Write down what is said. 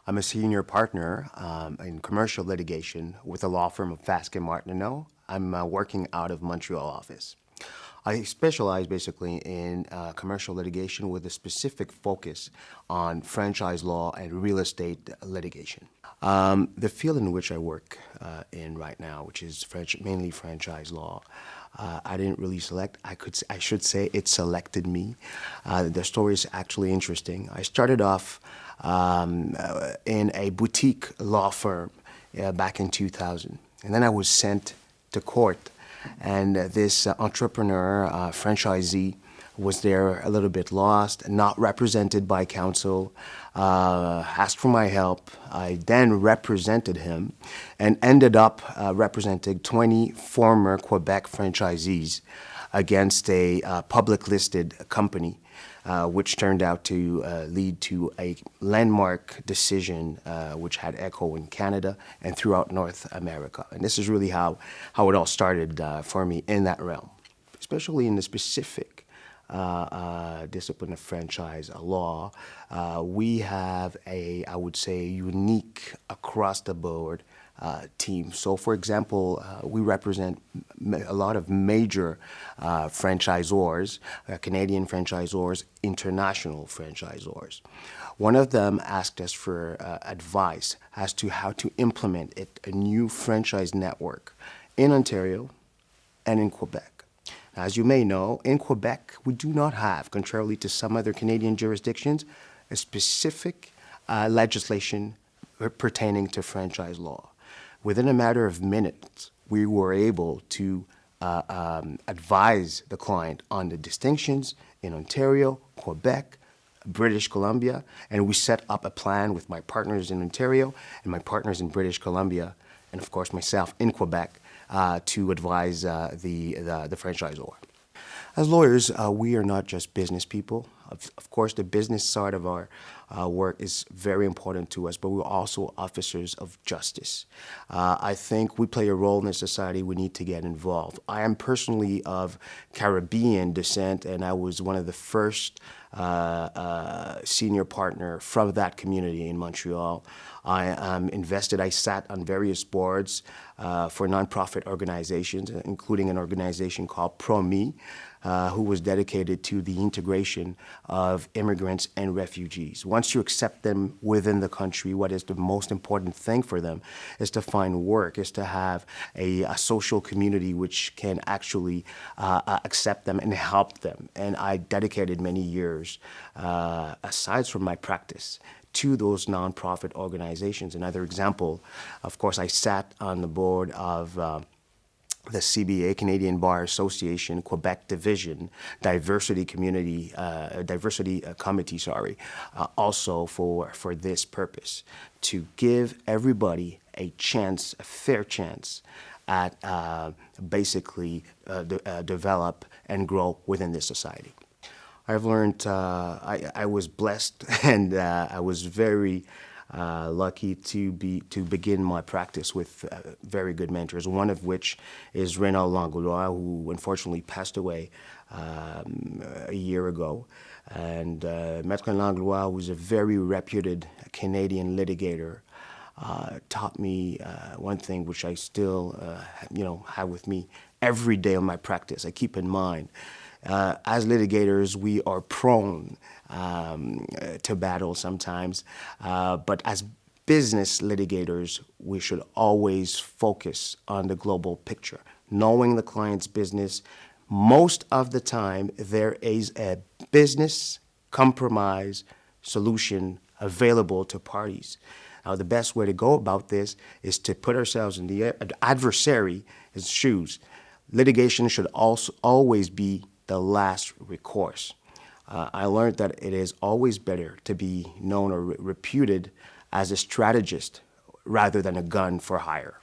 I'm a senior partner in commercial litigation with the law firm of Fasken Martineau. I'm working out of Montreal office. I specialize basically in commercial litigation with a specific focus on franchise law and real estate litigation. The field in which I work in right now, which is mainly franchise law, I didn't really select. I should say it selected me. The story is actually interesting. I started off in a boutique law firm back in 2000, and then I was sent to court. And this entrepreneur, franchisee, was there a little bit lost, not represented by counsel, asked for my help. I then represented him and ended up representing 20 former Quebec franchisees against a public listed company, which turned out to lead to a landmark decision which had echo in Canada and throughout North America. And this is really how it all started for me in that realm, especially in the specific discipline of franchise law. We have I would say, unique across-the-board team. So, for example, we represent a lot of major franchisors, Canadian franchisors, international franchisors. One of them asked us for advice as to how to implement a new franchise network in Ontario and in Quebec. As you may know, in Quebec, we do not have, contrarily to some other Canadian jurisdictions, a specific legislation pertaining to franchise law. Within a matter of minutes, we were able to advise the client on the distinctions in Ontario, Quebec, British Columbia, and we set up a plan with my partners in Ontario and my partners in British Columbia, and of course myself in Quebec, to advise the franchisor. As lawyers, we are not just business people. Of course, the business side of our work is very important to us, but we're also officers of justice. I think we play a role in the society. We need to get involved. I am personally of Caribbean descent, and I was one of the first senior partner from that community in Montreal. I am invested. I sat on various boards for nonprofit organizations, including an organization called ProMe, who was dedicated to the integration of immigrants and refugees. Once you accept them within the country, what is the most important thing for them is to find work, is to have a social community which can actually accept them and help them. And I dedicated many years, aside from my practice, to those nonprofit organizations. Another example, of course, I sat on the board of the CBA, Canadian Bar Association, Quebec Division, Diversity Committee, also for this purpose, to give everybody a chance, a fair chance at basically develop and grow within this society. I've learned, I was blessed and I was very lucky to begin my practice with very good mentors, one of which is Renaud Langlois, who unfortunately passed away a year ago. And Maître Langlois was a very reputed Canadian litigator, taught me one thing which I still have with me every day of my practice. I keep in mind, as litigators, we are prone to battle sometimes, but as business litigators, we should always focus on the global picture, knowing the client's business. Most of the time, there is a business compromise solution available to parties. Now, the best way to go about this is to put ourselves in the adversary's shoes. Litigation should also always be the last recourse. I learned that it is always better to be known or reputed as a strategist rather than a gun for hire.